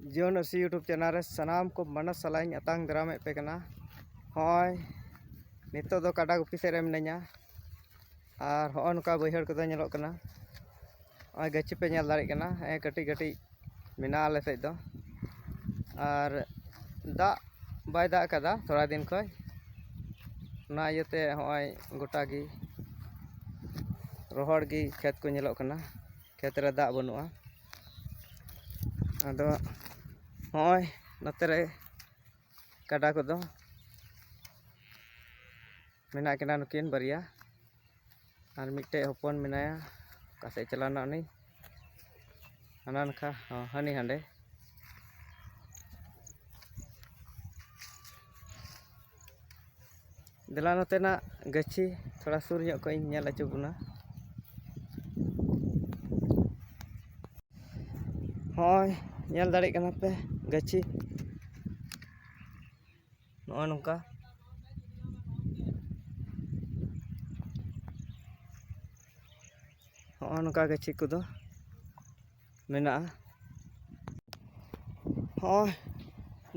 जीवन Arsi YouTube channel रे सानाम को मन सलाइन अतांग दराम पे कना होय नितो दो काडा गुपी सेरे मिनाया और हो नका बैहड़ को नेलोग कना ओय गच्ची पे नेल दाड़ी कना कटी कटी मिना आले सेज दो और दा बाय दा कदा थोड़ा दिन खय ना इयते होय गोटा गी रोहड़ गी खेत को नेलोग कना खेत रे दा बनुआ आदो होय नते रे काडा को दो मेना किना नुकिन बारिया और मिट्टे हपन मेनाया कासे चलाना उनी हाना नखा हानी हांडे दिला नतेना गच्छी थोड़ा सुर ᱧᱚᱜ को नेल अचु बुना होय नेल दाड़ी कना पे गच्छी नोआ नोका होय नोका गच्छी को दो मेना होय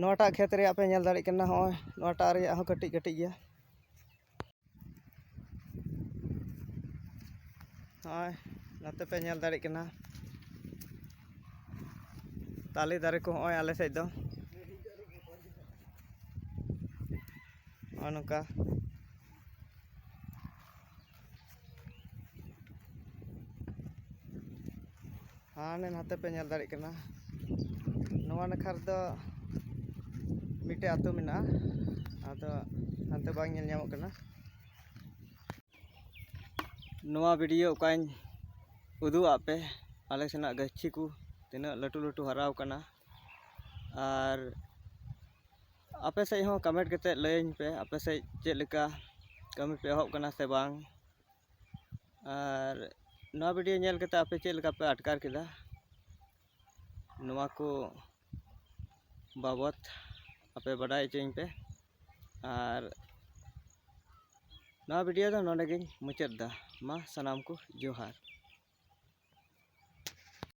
नोटा खेत रे पे नेल दाड़ी कना होय नोटा रे हो कटी कटी गया होय नते पे नेल दाड़ी कना ताली दारे को होय आले सेज दो नोका हाने नाते पे नेल दाड़ी कना नोआ नखर दो मिटे आतो मिना आदो हानते बांग नेल ᱧᱟᱢᱚᱜ कना नोआ वीडियो काइन उदू आपे आले सेना गच्छी को तिना लटू लटू हराव कना और आपे से हो कमेंट कते लयन पे आपे से चेक लेका कमी पे एहब कना से बांग और नोआ वीडियो नेल कते आपे चेक लेका पे अटकार केदा नोआ को बाबत आपे बडाय चेन पे और नोआ वीडियो दो नोडे गिन मुचाद दा मा सनाम को जोहार।